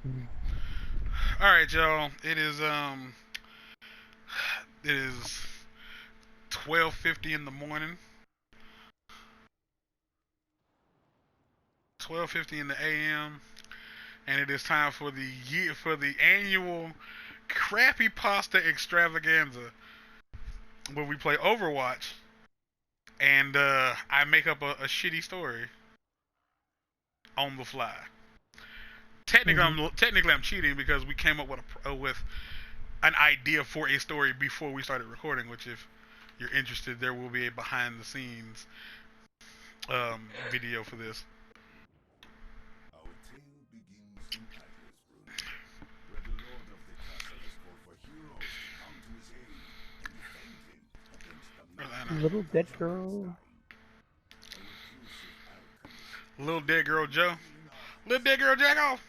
All right, y'all. It is 12:50 in the morning. 12:50 in the a.m. and it is time for the annual Crappypasta extravaganza where we play Overwatch and I make up a shitty story on the fly. Technically I'm cheating because we came up with an idea for a story before we started recording. Which, if you're interested, there will be a behind the scenes video for this. Our tale begins in Atlasbrut, where the lord of the castle has called for heroes to come to his aid in defending against the Little dead girl. Little dead girl Joe. Little dead girl jack off.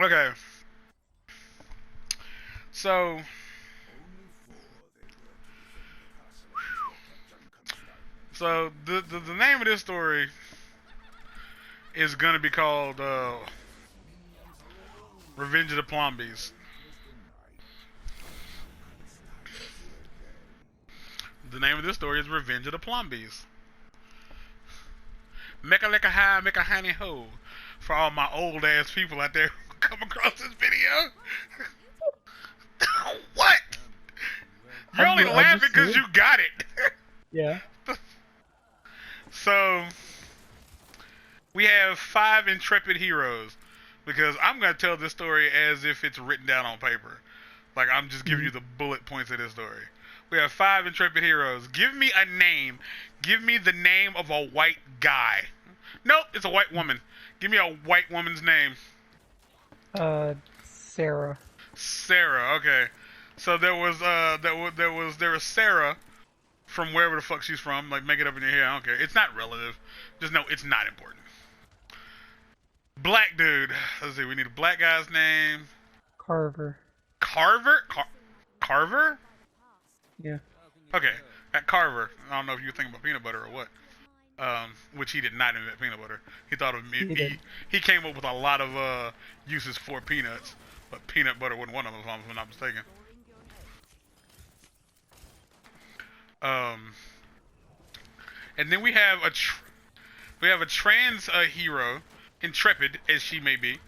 Okay. So the name of this story is gonna be called Revenge of the Plombies. The name of this story is Revenge of the Plombies. Make a lick a high, make a honey ho. For all my old ass people out there who come across this video. What? You're only laughing because you got it. Yeah. So, we have 5 intrepid heroes. Because I'm going to tell this story as if it's written down on paper. Like, I'm just giving you the bullet points of this story. We have 5 intrepid heroes. Give me a name. Give me the name of a white guy. Nope, it's a white woman. Give me a white woman's name. Sarah. Sarah, okay. So there was Sarah from wherever the fuck she's from. Like, make it up in your head. I don't care. It's not relative. Just know it's not important. Black dude. Let's see. We need a black guy's name. Carver. Carver? Carver? Yeah. Okay. At Carver. I don't know if you were thinking about peanut butter or what. Which he did not invent peanut butter. He thought of me. He came up with a lot of uses for peanuts, but peanut butter wasn't one of them, if I'm not mistaken. And then we have a trans hero, intrepid as she may be.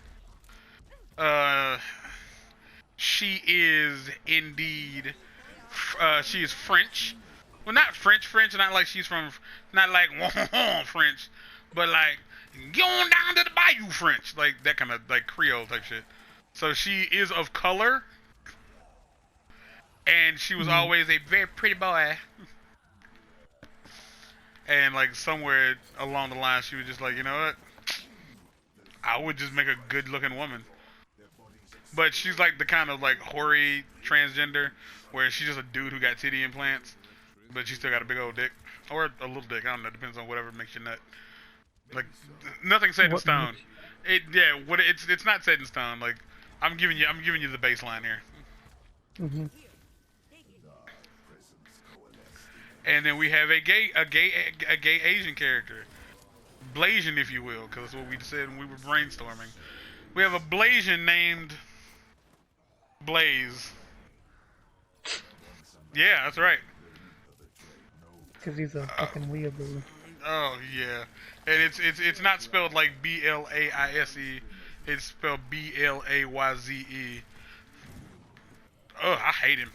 She is indeed. She is French. Well, not French, not like she's from, not like French, but like going down to the bayou French, like that kind of like Creole type shit. So she is of color, and she was always a very pretty boy. And like somewhere along the line, she was just like, you know what? I would just make a good-looking woman. But she's like the kind of like hoary transgender, where she's just a dude who got titty implants. But she still got a big old dick. Or a little dick, I don't know, depends on whatever makes you nut. Like, nothing's set in stone. It's not set in stone. Like, I'm giving you the baseline here. And then we have a gay Asian character. Blasian, if you will, because that's what we said when we were brainstorming. We have a Blasian named Blaze. Yeah, that's right. Because he's a fucking weeaboo. Oh yeah, and it's not spelled like Blaise. It's spelled Blayze. Oh, I hate him.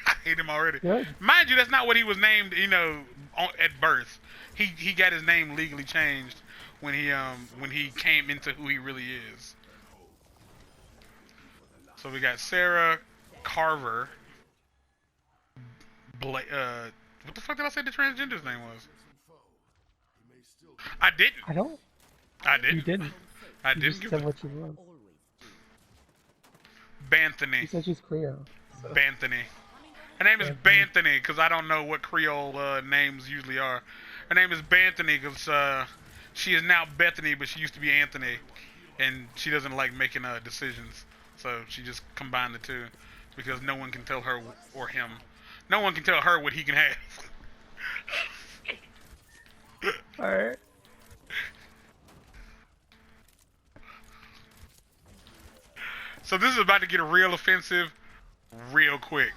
I hate him already. Good. Mind you, that's not what he was named. You know, at birth, he got his name legally changed when he came into who he really is. So we got Sarah, Carver, what the fuck did I say the transgender's name was? I didn't. I didn't. You didn't. I You didn't just said what you was. Banthony. You said she's Creole. So. Banthony. Her name is Banthony because I don't know what Creole names usually are. Her name is Banthony because she is now Bethany, but she used to be Anthony, and she doesn't like making decisions, so she just combined the two because no one can tell her or him. No one can tell her what he can have. Alright. So this is about to get real offensive real quick.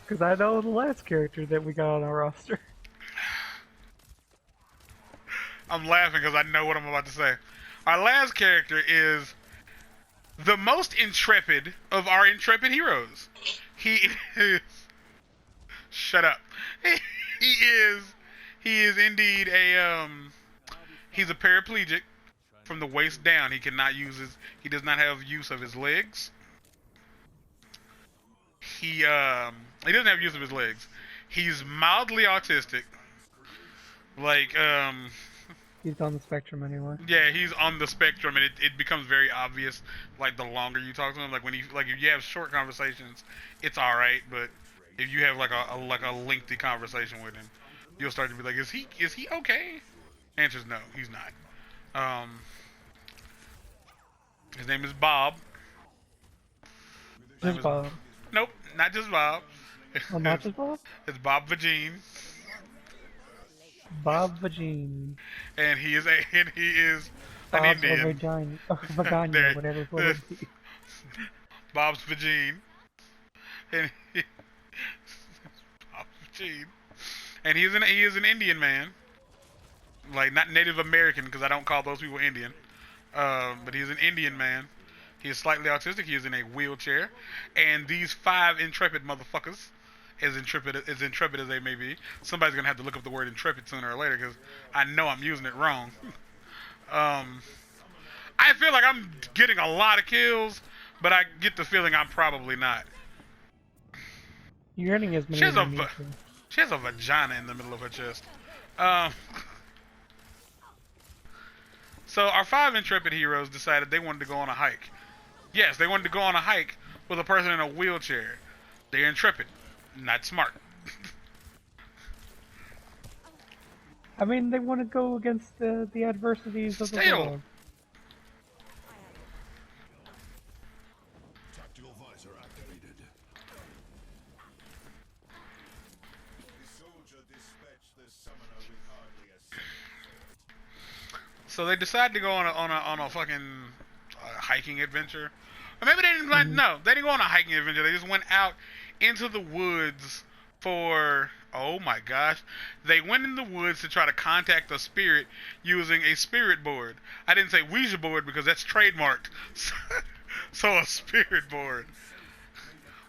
Because I know the last character that we got on our roster. I'm laughing because I know what I'm about to say. Our last character is the most intrepid of our intrepid heroes. He is... Shut up. He is indeed a, he's a paraplegic from the waist down. He cannot use he does not have use of his legs. He doesn't have use of his legs. He's mildly autistic. Like, He's on the spectrum anyway. yeah, he's on the spectrum, and it becomes very obvious, like, the longer you talk to him. Like, if you have short conversations, it's alright, but if you have, like, a lengthy conversation with him, you'll start to be like, is he okay? Answer's no, he's not. His name is Bob. Just Bob. Nope, not just Bob. Oh, not just Bob? It's Bob Vagine. Bob Vagine. And he is an Bob's Indian. Vagina. Oh, Vagina, whatever it would be. Bob's Vagine. And Bob's Vagine. And he is an Indian man. Like, not Native American, because I don't call those people Indian. But he's an Indian man. He is slightly autistic. He is in a wheelchair. And these 5 intrepid motherfuckers, as intrepid as they may be, somebody's going to have to look up the word intrepid sooner or later, because I know I'm using it wrong. I feel like I'm getting a lot of kills, but I get the feeling I'm probably not. You're earning as many as you need to. She has a vagina in the middle of her chest. So our 5 intrepid heroes decided they wanted to go on a hike. Yes, they wanted to go on a hike with a person in a wheelchair. They're intrepid, not smart. I mean, they want to go against the adversities of the world. Tactical visor activated. The soldier dispatched the summoner with hardly a second. So they decided to go on a fucking hiking adventure. Or maybe they didn't plan. No, they didn't go on a hiking adventure. They just went out into the woods for... Oh my gosh. They went in the woods to try to contact a spirit using a spirit board. I didn't say Ouija board because that's trademarked. So a spirit board.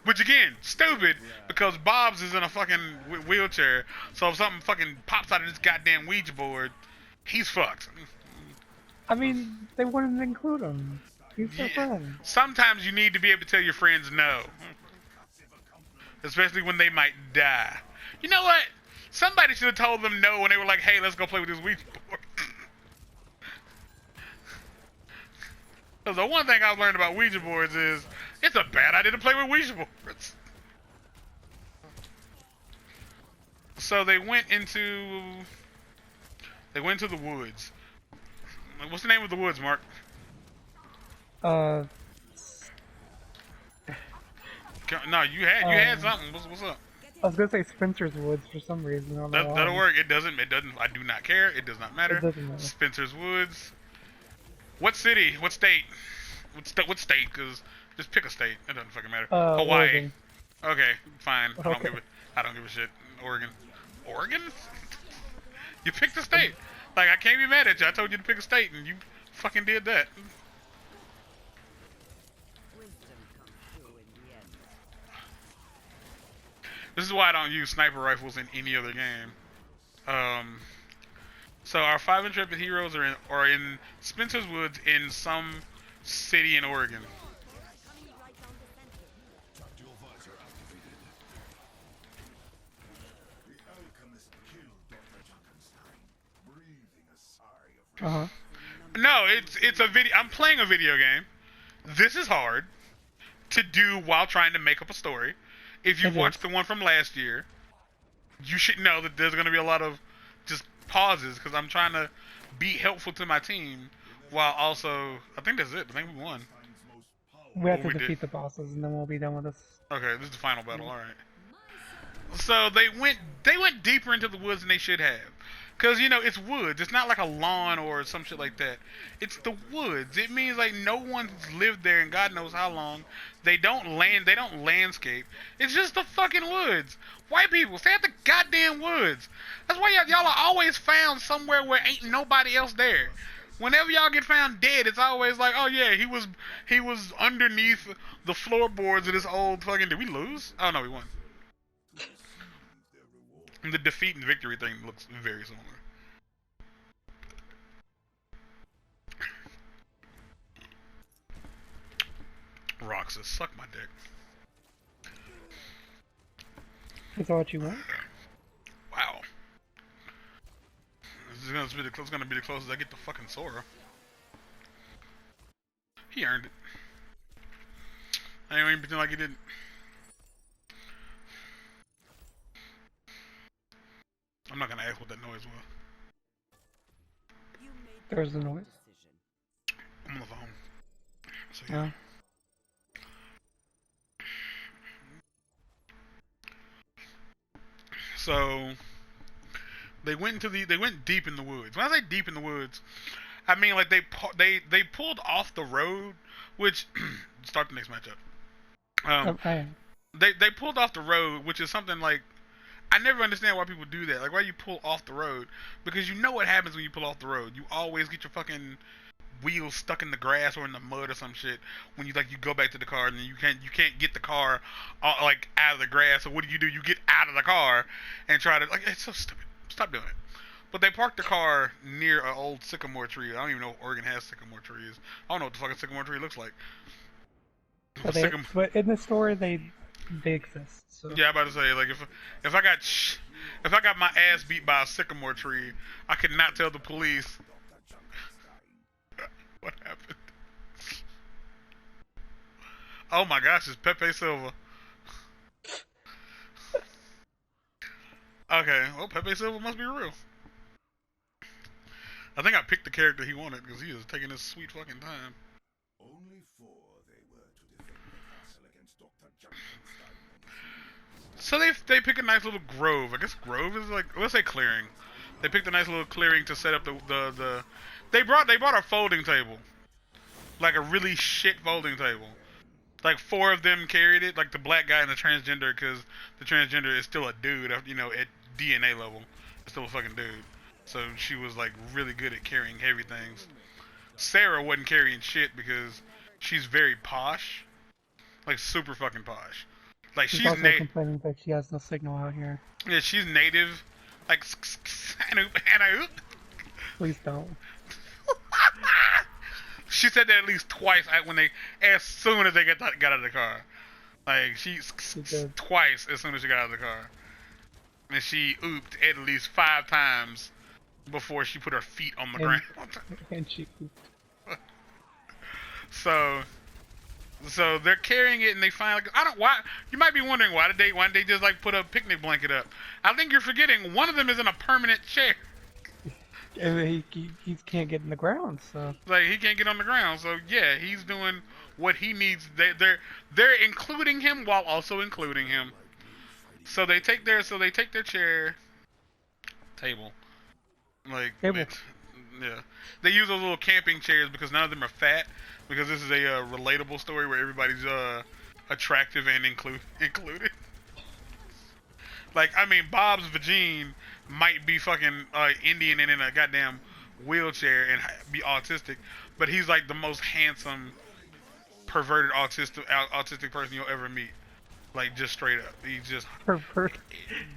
Which again, stupid, because Bob's is in a fucking wheelchair. So if something fucking pops out of this goddamn Ouija board, he's fucked. I mean, they wanted to include him. He's their friend. Sometimes you need to be able to tell your friends no. Especially when they might die. You know what? Somebody should have told them no when they were like, hey, let's go play with this Ouija board. Because the one thing I've learned about Ouija boards is it's a bad idea to play with Ouija boards. So they went into the woods. What's the name of the woods, Mark? Uh, No, you had something. What's up? I was gonna say Spencer's Woods for some reason. I don't know why. That'll work. It doesn't. I do not care. It does not matter. It doesn't matter. Spencer's Woods. What city? What state? What state? Because just pick a state. It doesn't fucking matter. Hawaii. Oregon. Okay, fine. Okay. I don't give a shit. Oregon. Oregon? You picked a state. Like, I can't be mad at you. I told you to pick a state, and you fucking did that. This is why I don't use sniper rifles in any other game. So our 5 intrepid heroes are in Spencer's Woods in some city in Oregon. Tactical visor activated. The alchemist killed Dr. Junkenstein, breathing a sigh of No, it's a video. I'm playing a video game. This is hard to do while trying to make up a story. If you've watched the one from last year, you should know that there's going to be a lot of just pauses because I'm trying to be helpful to my team while also... I think that's it. I think we won. We have to defeat the bosses and then we'll be done with this. Okay, this is the final battle. All right. So they went deeper into the woods than they should have. Because, you know, it's woods. It's not like a lawn or some shit like that. It's the woods. It means, like, no one's lived there in God knows how long. They don't landscape. It's just the fucking woods. White people, stay at the goddamn woods. That's why y'all are always found somewhere where ain't nobody else there. Whenever y'all get found dead, it's always like, oh yeah, he was underneath the floorboards of this old fucking... Did we lose? Oh no, we won. The defeat and victory thing looks very similar. Roxas, suck my dick. Is that what you want? Wow. This is gonna be the closest I get to fucking Sora. He earned it. I ain't even pretend like he didn't. I'm not gonna ask what that noise was. There's the noise. I'm on the phone. So, Yeah. yeah. So they went deep in the woods. When I say deep in the woods, I mean like they pulled off the road, which start the next matchup. They pulled off the road, which is something like I never understand why people do that. Like why you pull off the road, because you know what happens when you pull off the road. You always get your fucking wheels stuck in the grass or in the mud or some shit when you go back to the car and then you can't get the car like out of the grass. So what do? You get out of the car and try to like it's so stupid. Stop doing it. But they parked the car near an old sycamore tree. I don't even know if Oregon has sycamore trees. I don't know what the fucking sycamore tree looks like. But in the story they exist. So. Yeah, I'm about to say like if I got my ass beat by a sycamore tree, I could not tell the police what happened. Oh my gosh, it's Pepe Silva. Okay, well Pepe Silva must be real. I think I picked the character he wanted because he is taking his sweet fucking time. Only four they were to defend the castle against Dr. Jmann. So they pick a nice little grove. I guess grove is like, let's say clearing. They picked a nice little clearing to set up the they brought a folding table. Like a really shit folding table. Like 4 of them carried it, like the black guy and the transgender, because the transgender is still a dude, you know, at DNA level. It's still a fucking dude. So she was like really good at carrying heavy things. Sarah wasn't carrying shit because she's very posh. Like super fucking posh. Like she's also complaining that she has no signal out here. Yeah, she's native. Like Please don't. She said that at least twice as soon as they got out of the car. Like she twice as soon as she got out of the car. And she ooped at least 5 times before she put her feet on the ground. And she ooped. So they're carrying it and they find why you might be wondering why did they just like put a picnic blanket up. I think you're forgetting one of them is in a permanent chair. He can't get in the ground, so like he can't get on the ground. So yeah, he's doing what he needs. They're including him while also including him. So they take their chair table. Like table. Yeah, they use those little camping chairs because none of them are fat. Because this is a relatable story where everybody's attractive and included. Like I mean, Bob's vagine might be fucking Indian and in a goddamn wheelchair and be autistic, but he's like the most handsome, perverted autistic person you'll ever meet. Like just straight up, he's just perverted.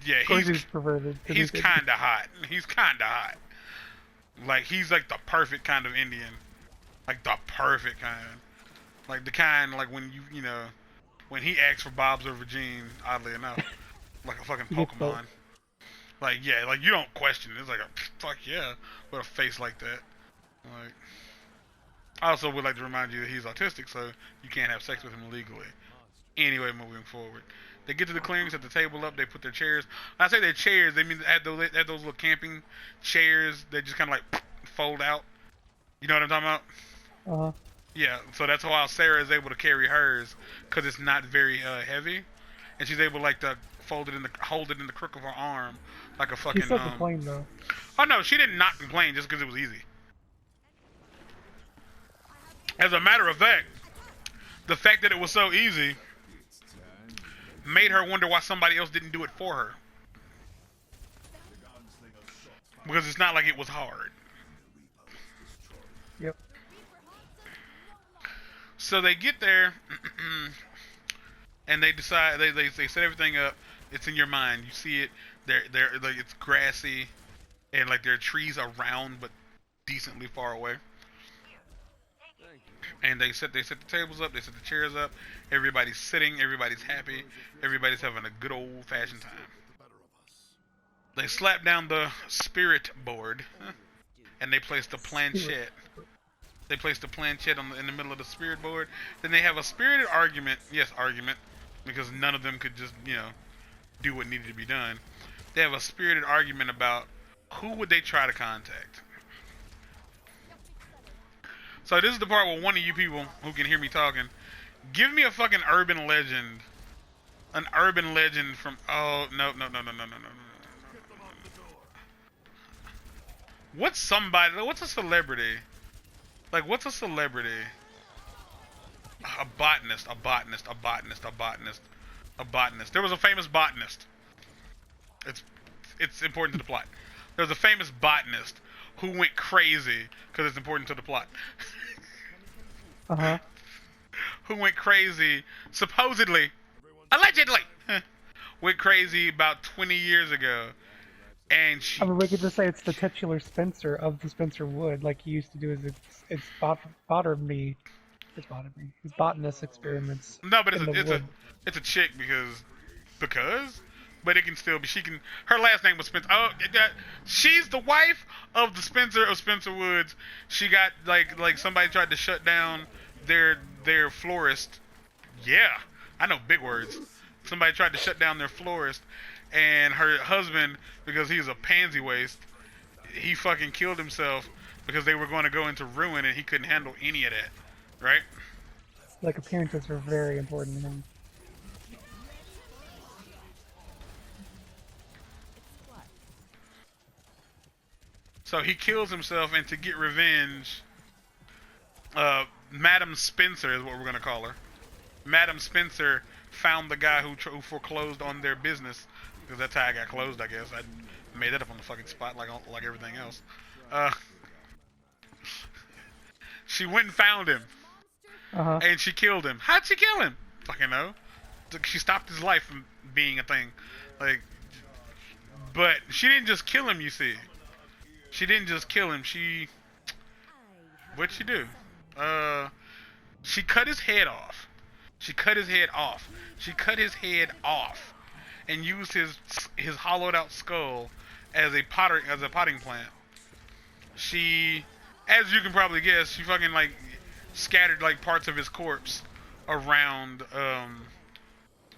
Yeah, he's perverted. He's kind of hot. He's kind of hot. Like he's like the perfect kind of Indian, like the perfect kind, like the kind like when you know when he asks for Bob's or vagine, oddly enough, like a fucking Pokemon. Like yeah, like you don't question it. It's like a fuck yeah with a face like that. Like I also would like to remind you that he's autistic, so you can't have sex with him illegally. Anyway, moving forward, they get to the clearing, set the table up. They put their chairs. When I say their chairs, they mean they have those little camping chairs that just kind of like fold out. You know what I'm talking about? Yeah. So that's why Sarah is able to carry hers because it's not very heavy, and she's able like to hold it in the crook of her arm, like a She fucking. still complained though. Oh no, she did not complain just because it was easy. As a matter of fact, the fact that it was so easy made her wonder why somebody else didn't do it for her. Because it's not like it was hard. Yep. So they get there, and they decide they set everything up. It's in your mind. You see it. They're like it's grassy, and like there are trees around, but decently far away. And they set the tables up. They set the chairs up. Everybody's sitting. Everybody's happy. Everybody's having a good old fashioned time. They slap down the spirit board, and they place the planchette. They place the planchette in the middle of the spirit board. Then they have a spirited argument. Yes, argument, because none of them could just do what needed to be done. They have a spirited argument about who would they try to contact. So this is the part where one of you people who can hear me talking, give me a fucking urban legend. An urban legend from no. What's a celebrity? Like what's a celebrity? A botanist. There was a famous botanist. It's important to the plot. There was a famous botanist who went crazy because it's important to the plot. Uh-huh. Who went crazy, supposedly, allegedly, went crazy about 20 years ago. And she... I mean, we could just say it's the titular Spencer of the Spencer Wood, like he used to do his botany, his botanist experiments. No, but it's a chick because, but it can still be. Her last name was Spencer. Oh, she's the wife of the Spencer of Spencer Woods. She got like somebody tried to shut down their florist. Yeah, I know big words. Somebody tried to shut down their florist, and her husband, because he's a pansy waste, he fucking killed himself because they were going to go into ruin and he couldn't handle any of that, right? Like appearances are very important to him. So he kills himself, and to get revenge, Madam Spencer is what we're gonna call her. Madam Spencer found the guy who foreclosed on their business, because that's how I got closed, I guess. I made that up on the fucking spot, like everything else. She went and found him, and she killed him. How'd she kill him? Fucking know. She stopped his life from being a thing, but she didn't just kill him. You see. She didn't just kill him. What'd she do? She cut his head off. She cut his head off, and used his hollowed out skull as a potting plant. She, as you can probably guess, she fucking scattered parts of his corpse around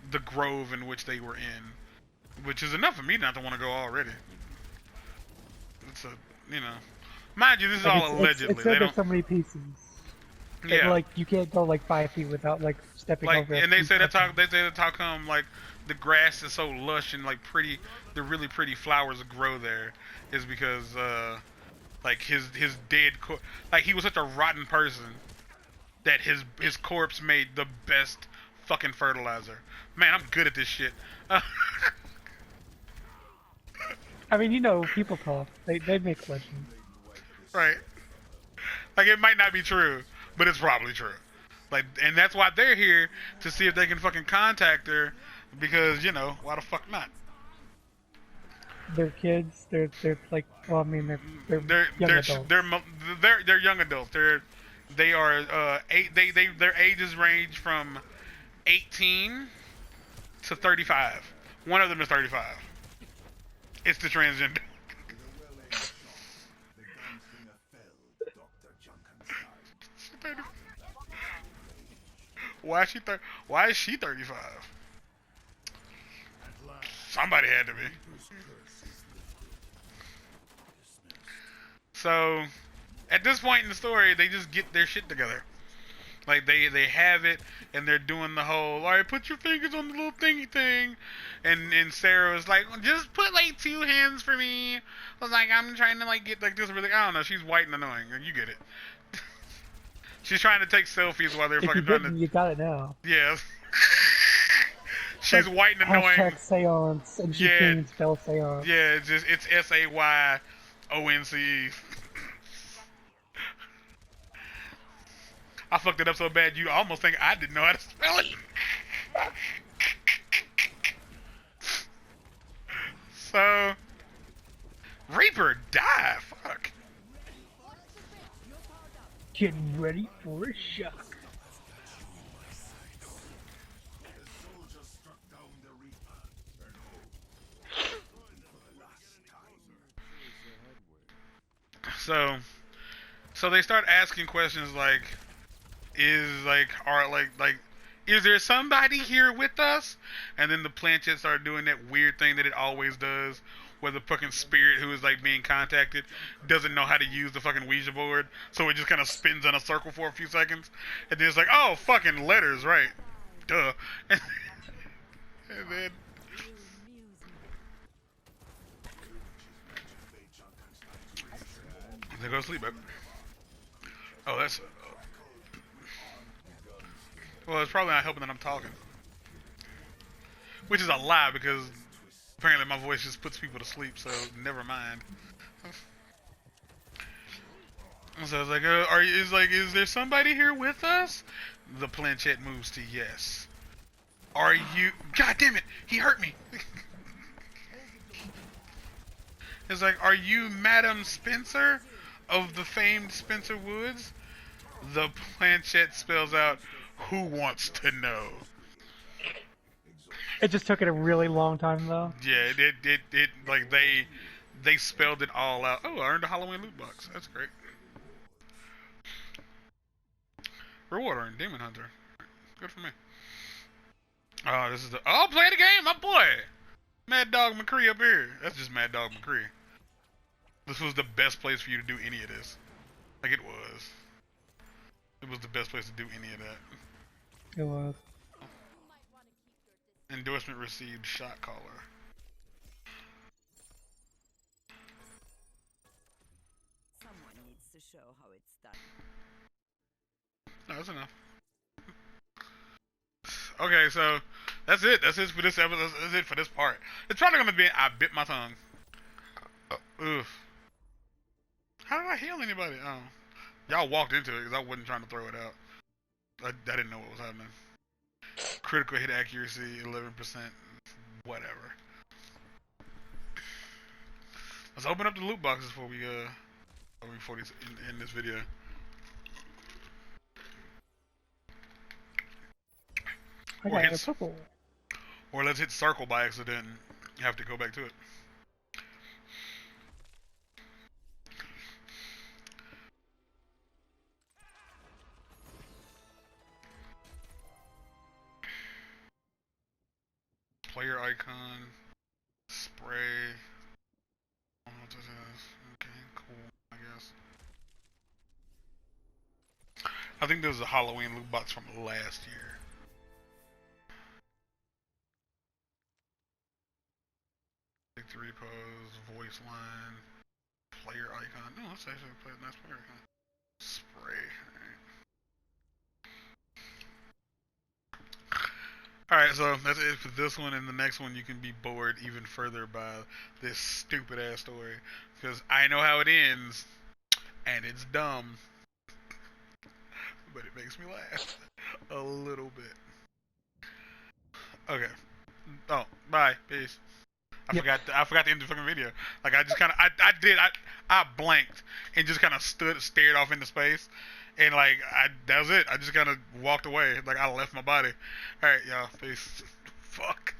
the grove in which they were in, which is enough for me not to want to go already. It's mind you, this is all allegedly. It's in so many pieces. Yeah. You can't go 5 feet without stepping over. And they say that's how come the grass is so lush and pretty. The really pretty flowers grow there is because his dead he was such a rotten person that his corpse made the best fucking fertilizer. Man, I'm good at this shit. I mean, people talk. They make legends. Right. It might not be true, but it's probably true. And that's why they're here, to see if they can fucking contact her, because, why the fuck not? They're kids. They're well, I mean, they're young adults. They're young adults. They are their ages range from 18 to 35. One of them is 35. It's the transgender. Why is she 35? Somebody had to be. So, at this point in the story, they just get their shit together. Like they have it and they're doing the whole, all right, put your fingers on the little thingy thing, and Sarah was like, just put like two hands for me. I was like, I'm trying to like get like this really, I don't know. She's white and annoying. You get it. She's trying to take selfies while they're If you fucking trying to. didn't, you got it now. Yeah. She's Like, white and annoying. hashtag seance, and she Yeah. can't even spell seance. Yeah, it's SAYONCE. I fucked it up so bad you almost think I didn't know how to spell it. So, Reaper, die. Fuck. Getting ready for a shock. The soldiers struck down the Reaper. And for the last time. So they start asking questions like, is there somebody here with us? And then the planchette started doing that weird thing that it always does, where the fucking spirit who is like being contacted doesn't know how to use the fucking Ouija board, so it just kind of spins in a circle for a few seconds, and then it's like, oh, fucking letters, right? Duh. And then they go to sleep, baby. Oh, that's. Well, it's probably not helping that I'm talking. Which is a lie because apparently my voice just puts people to sleep, so never mind. So I was like, is there somebody here with us? The planchette moves to yes. Are you? God damn it! He hurt me. It's like, are you Madam Spencer of the famed Spencer Woods? The planchette spells out, who wants to know? It just took it a really long time though. Yeah, it like they spelled it all out. Oh, I earned a Halloween loot box. That's great. Reward earned, Demon Hunter. Good for me. Oh, this is the play the game, my boy. Mad Dog McCree up here. That's just Mad Dog McCree. This was the best place for you to do any of this. Like it was. It was the best place to do any of that. It was. Endorsement received, shot caller. Someone needs to show how it's done. No, that's enough. Okay, so that's it. That's it for this episode. That's it for this part. It's probably gonna be I bit my tongue. Oof. How did I heal anybody? Oh, y'all walked into it because I wasn't trying to throw it out. I didn't know what was happening. Critical hit accuracy, 11%. Whatever. Let's open up the loot boxes before we end this video. I Or got a hit, purple. or let's hit circle by accident and have to go back to it. Player icon, spray. I don't know what this is. Okay, cool, I guess. I think this is a Halloween loot box from last year. Victory pose, voice line, player icon. No, that's actually a nice player icon. Spray. Alright, so that's it for this one, and the next one you can be bored even further by this stupid ass story. Because I know how it ends, and it's dumb. But it makes me laugh. A little bit. Okay. Oh, bye. Peace. I forgot to end the fucking video. Like I just kinda I blanked and just kinda stared off into space. And like that was it. I just kinda walked away. Like I left my body. Alright, y'all, peace. Fuck.